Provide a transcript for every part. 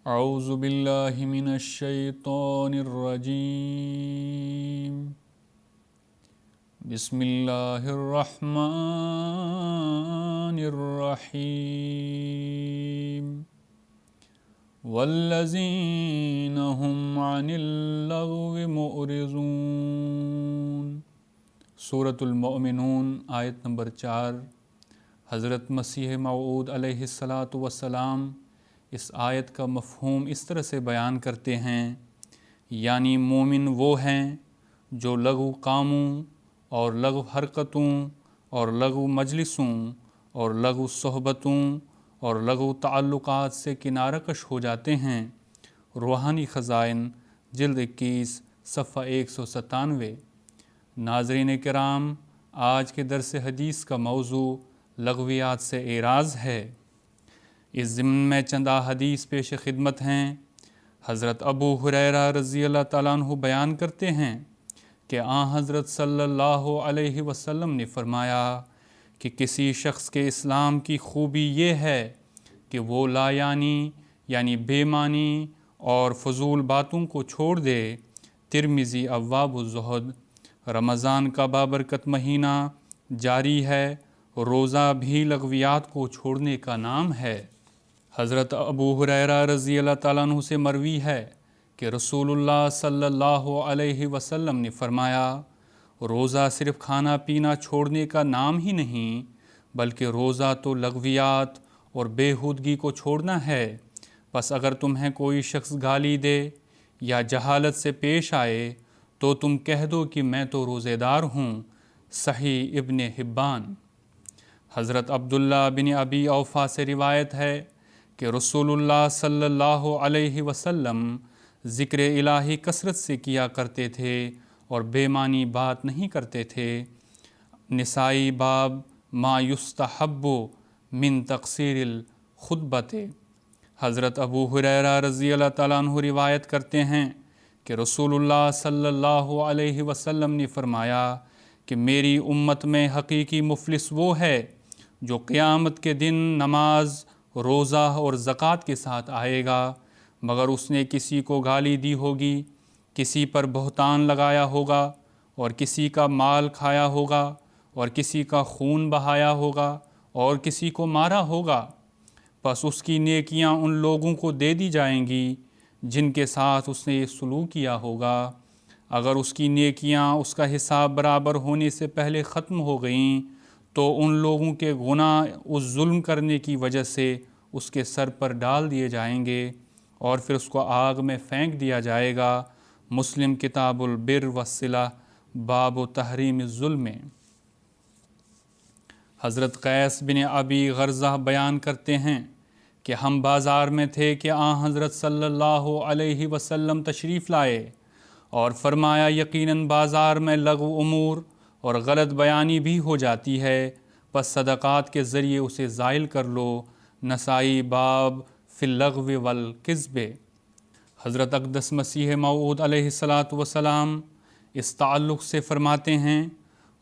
اعوذ باللہ من الشیطان الرجیم بسم اللہ الرحمن الرحیم والذین هم عن اللغو معرضون۔ سورۃ المؤمنون آیت نمبر 4۔ حضرت مسیح موعود علیہ السلام اس آیت کا مفہوم اس طرح سے بیان کرتے ہیں، یعنی مومن وہ ہیں جو لغو کاموں اور لغو حرکتوں اور لغو مجلسوں اور لغو صحبتوں اور لغو تعلقات سے کنارہ کش ہو جاتے ہیں۔ روحانی خزائن جلد 21 صفحہ 197۔ ناظرین کرام، آج کے درس حدیث کا موضوع لغویات سے اعراض ہے۔ اس ضمن میں چند احادیث پیش خدمت ہیں۔ حضرت ابو ہریرہ رضی اللہ تعالیٰ عنہ بیان کرتے ہیں کہ حضرت صلی اللہ علیہ وسلم نے فرمایا کہ کسی شخص کے اسلام کی خوبی یہ ہے کہ وہ لا یعنی بے معنی اور فضول باتوں کو چھوڑ دے۔ ترمذی ابواب الزہد۔ رمضان کا بابرکت مہینہ جاری ہے، روزہ بھی لغویات کو چھوڑنے کا نام ہے۔ حضرت ابو ہریرہ رضی اللہ تعالیٰ عنہ سے مروی ہے کہ رسول اللہ صلی اللہ علیہ وسلم نے فرمایا، روزہ صرف کھانا پینا چھوڑنے کا نام ہی نہیں، بلکہ روزہ تو لغویات اور بےہودگی کو چھوڑنا ہے۔ پس اگر تمہیں کوئی شخص گالی دے یا جہالت سے پیش آئے تو تم کہہ دو کہ میں تو روزے دار ہوں۔ صحیح ابن حبان۔ حضرت عبداللہ بن ابی اوفا سے روایت ہے کہ رسول اللہ صلی اللہ علیہ وسلم ذکر الہی کثرت سے کیا کرتے تھے اور بے معنی بات نہیں کرتے تھے۔ نسائی باب ما یستحب من تقصیر الخطبۃ۔ حضرت ابو ہریرہ رضی اللہ تعالیٰ عنہ روایت کرتے ہیں کہ رسول اللہ صلی اللہ علیہ وسلم نے فرمایا کہ میری امت میں حقیقی مفلس وہ ہے جو قیامت کے دن نماز، روزہ اور زکوٰۃ کے ساتھ آئے گا، مگر اس نے کسی کو گالی دی ہوگی، کسی پر بہتان لگایا ہوگا اور کسی کا مال کھایا ہوگا اور کسی کا خون بہایا ہوگا اور کسی کو مارا ہوگا۔ پس اس کی نیکیاں ان لوگوں کو دے دی جائیں گی جن کے ساتھ اس نے یہ سلوک کیا ہوگا۔ اگر اس کی نیکیاں اس کا حساب برابر ہونے سے پہلے ختم ہو گئیں تو ان لوگوں کے گناہ اس ظلم کرنے کی وجہ سے اس کے سر پر ڈال دیے جائیں گے اور پھر اس کو آگ میں پھینک دیا جائے گا۔ مسلم کتاب البر والصلہ باب تحریم الظلم۔ حضرت قیس بن ابی غرزہ بیان کرتے ہیں کہ ہم بازار میں تھے کہ حضرت صلی اللہ علیہ وسلم تشریف لائے اور فرمایا، یقیناً بازار میں لغو امور اور غلط بیانی بھی ہو جاتی ہے، پس صدقات کے ذریعے اسے زائل کر لو۔ نسائی باب فی اللغو والکذب۔ حضرت اقدس مسیح موعود علیہ السلام اس تعلق سے فرماتے ہیں،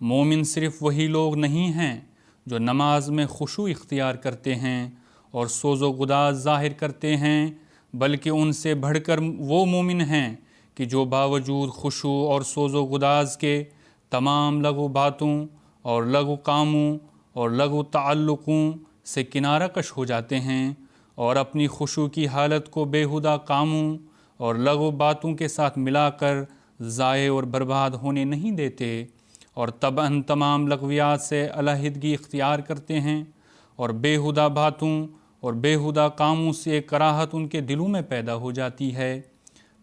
مومن صرف وہی لوگ نہیں ہیں جو نماز میں خشوع اختیار کرتے ہیں اور سوز و گداز ظاہر کرتے ہیں، بلکہ ان سے بڑھ کر وہ مومن ہیں کہ جو باوجود خشوع اور سوز و گداز کے تمام لغو باتوں اور لغو کاموں اور لغو تعلقوں سے کنارہ کش ہو جاتے ہیں اور اپنی خشوع کی حالت کو بیہودہ کاموں اور لغو باتوں کے ساتھ ملا کر ضائع اور برباد ہونے نہیں دیتے، اور طبعاً تمام لغویات سے علیحدگی اختیار کرتے ہیں اور بیہودہ باتوں اور بیہودہ کاموں سے کراہت ان کے دلوں میں پیدا ہو جاتی ہے۔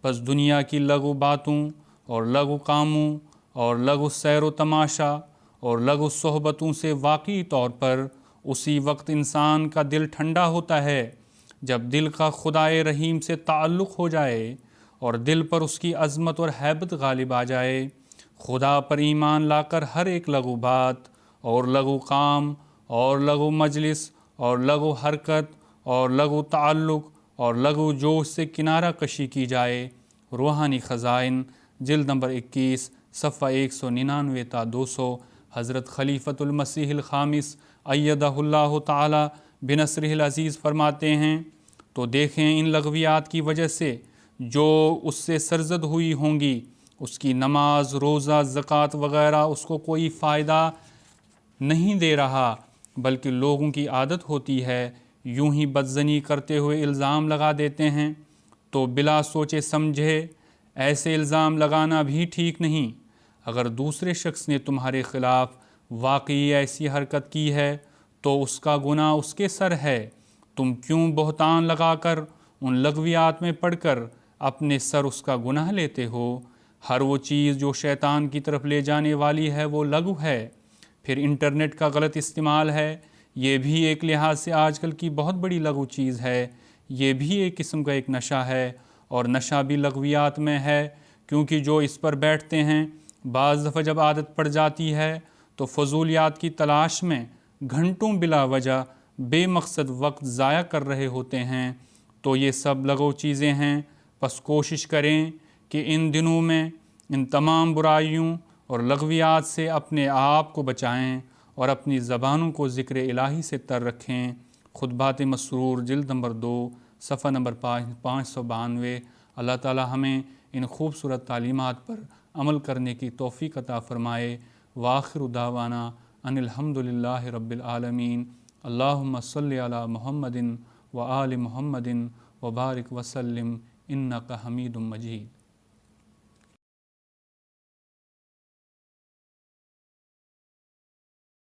پس دنیا کی لغو باتوں اور لغو کاموں اور لغو سیر و تماشا اور لغو صحبتوں سے واقعی طور پر اسی وقت انسان کا دل ٹھنڈا ہوتا ہے جب دل کا خدائے رحیم سے تعلق ہو جائے اور دل پر اس کی عظمت اور ہیبت غالب آ جائے۔ خدا پر ایمان لا کر ہر ایک لغو بات اور لغو کام اور لغو مجلس اور لغو حرکت اور لغو تعلق اور لغو جوش سے کنارہ کشی کی جائے۔ روحانی خزائن جلد نمبر 21 صفحہ 199 تا 200۔ حضرت خلیفۃ المسیح الخامس ایدہ اللہ تعالی بنصرہ العزیز فرماتے ہیں، تو دیکھیں ان لغویات کی وجہ سے جو اس سے سرزد ہوئی ہوں گی، اس کی نماز، روزہ، زکوٰۃ وغیرہ اس کو کوئی فائدہ نہیں دے رہا، بلکہ لوگوں کی عادت ہوتی ہے یوں ہی بدزنی کرتے ہوئے الزام لگا دیتے ہیں۔ تو بلا سوچے سمجھے ایسے الزام لگانا بھی ٹھیک نہیں۔ اگر دوسرے شخص نے تمہارے خلاف واقعی ایسی حرکت کی ہے تو اس کا گناہ اس کے سر ہے، تم کیوں بہتان لگا کر ان لغویات میں پڑھ کر اپنے سر اس کا گناہ لیتے ہو؟ ہر وہ چیز جو شیطان کی طرف لے جانے والی ہے وہ لغو ہے۔ پھر انٹرنیٹ کا غلط استعمال ہے، یہ بھی ایک لحاظ سے آج کل کی بہت بڑی لغو چیز ہے، یہ بھی ایک قسم کا ایک نشہ ہے، اور نشہ بھی لغویات میں ہے، کیونکہ جو اس پر بیٹھتے ہیں بعض دفعہ جب عادت پڑ جاتی ہے تو فضولیات کی تلاش میں گھنٹوں بلا وجہ بے مقصد وقت ضائع کر رہے ہوتے ہیں۔ تو یہ سب لغو چیزیں ہیں، بس کوشش کریں کہ ان دنوں میں ان تمام برائیوں اور لغویات سے اپنے آپ کو بچائیں اور اپنی زبانوں کو ذکر الہی سے تر رکھیں۔ خطبات مسرور جلد نمبر 2 صفحہ نمبر 592۔ اللہ تعالی ہمیں ان خوبصورت تعلیمات پر عمل کرنے کی توفیق عطا فرمائے۔ وآخر دعوانا ان الحمد للہ رب العالمین۔ اللہم صلی علی محمد وآل محمد وبارک وسلم انک حمید مجید۔